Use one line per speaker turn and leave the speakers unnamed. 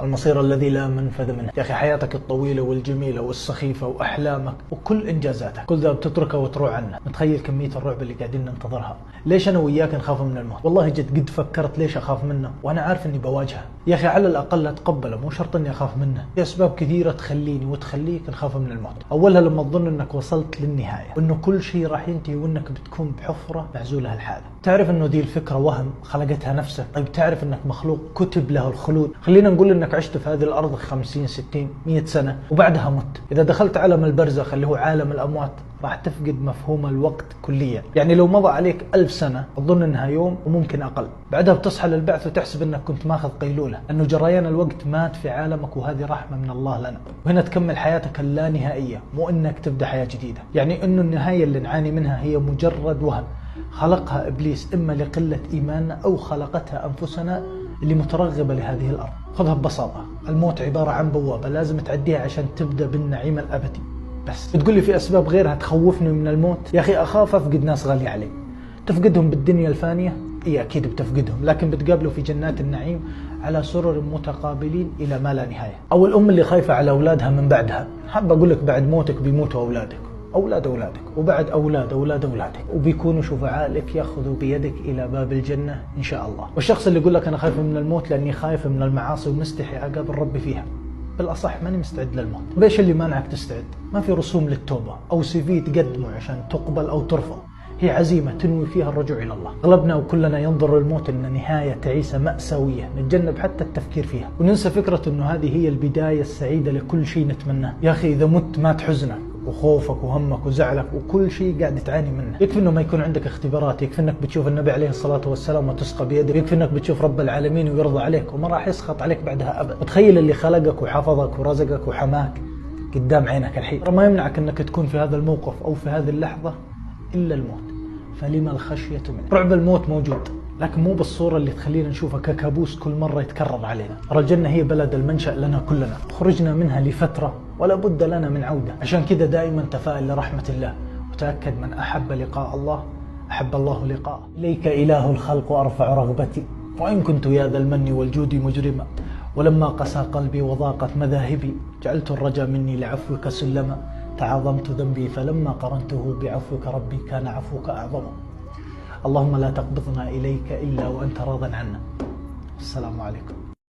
المصير الذي لا منفذ منه. يا أخي حياتك الطويلة والجميلة والسخيفة وأحلامك وكل إنجازاتك كل ذا بتتركها وتروح عنا. متخيل كمية الرعب اللي قاعدين ننتظرها؟ ليش أنا وياك نخاف من الموت؟ والله جد قد فكرت ليش أخاف منه وأنا عارف إني بواجهه. يا أخي على الأقل أتقبله، مو شرط إني أخاف منه. في أسباب كثيرة تخليني وتخليك نخاف من الموت. أولها لما تظن إنك وصلت للنهاية وإنه كل شيء راح ينتهي وإنك بتكون بحفرة معزولة هالحالة. تعرف إنه دي الفكرة وهم خلقتها نفسك؟ طيب تعرف إنك مخلوق كتب له الخلود؟ خلينا نقول إنك عشت في هذه الأرض 50 60 100 سنة وبعدها مت. إذا دخلت عالم البرزخ اللي هو عالم الأموات راح تفقد مفهوم الوقت كليا. يعني لو مضى عليك 1000 سنة تظن إنها يوم وممكن أقل، بعدها بتصحى للبعث وتحسب إنك كنت ماخذ قيلولة، أنه جريان الوقت مات في عالمك وهذه رحمة من الله لنا. وهنا تكمل حياتك اللانهائية، مو إنك تبدأ حياة جديدة. يعني إنه النهاية اللي نعاني منها هي مجرد وهم خلقها إبليس إما لقلة إيماننا أو خلقتها أنفسنا اللي مترغبة لهذه الأرض. خذها ببساطة، الموت عبارة عن بوابة لازم تعديها عشان تبدأ بالنعيم الأبدي. بس بتقول لي في أسباب غيرها تخوفني من الموت؟ يا أخي أخاف أفقد ناس غالية علي. تفقدهم بالدنيا الفانية؟ إيه أكيد بتفقدهم، لكن بتقابله في جنات النعيم على سرر متقابلين إلى ما لا نهاية. أو الأم اللي خايفة على أولادها من بعدها. حابة أقول لك بعد موتك بيموتوا أولادك، أولاد أولادك، وبعد أولاد أولاد أولادك، وبيكونوا شفعاء لك يأخذوا بيدك إلى باب الجنة إن شاء الله. والشخص اللي يقول لك أنا خايف من الموت لأني خايف من المعاصي ومستحي أقابل ربي فيها، بالأصح ماني مستعد للموت. بإيش اللي مانعك تستعد؟ ما في رسوم للتوبة أو CV تقدمه عشان تقبل أو ترفض، هي عزيمة تنوي فيها الرجوع إلى الله. أغلبنا وكلنا ينظر للموت إن نهاية تعيسة مأساوية نتجنب حتى التفكير فيها، وننسى فكرة إنه هذه هي البداية السعيدة لكل شيء نتمناه. يا أخي إذا مت مات حزنك وخوفك وهمك وزعلك وكل شيء قاعد تعاني منه. يكفي انه ما يكون عندك اختبارات، يكفي انك بتشوف النبي عليه الصلاة والسلام وتسقى بيده، يكفي انك بتشوف رب العالمين ويرضى عليك وما راح يسخط عليك بعدها ابدا. وتخيل اللي خلقك وحفظك ورزقك وحماك قدام عينك الحين. ما يمنعك انك تكون في هذا الموقف او في هذه اللحظة الا الموت، فلما الخشية منه. رعب الموت موجود لكن مو بالصورة اللي تخلينا نشوفها ككابوس كل مرة يتكرر علينا. ترى الجنة هي بلد المنشأ لنا كلنا، خرجنا منها لفترة ولا بد لنا من عودة. عشان كذا دائما تفائل لرحمة الله، وتأكد من أحب لقاء الله أحب الله لقاءه. إليك إله الخلق أرفع رغبتي، وإن كنت يا ذا المن والجود مجرما، ولما قسى قلبي وضاقت مذاهبي جعلت الرجا مني لعفوك سلما، تعاظمت ذنبي فلما قرنته بعفوك ربي كان عفوك أعظم. اللهم لا تقبضنا إليك إلا وأنت راض عنا. السلام عليكم.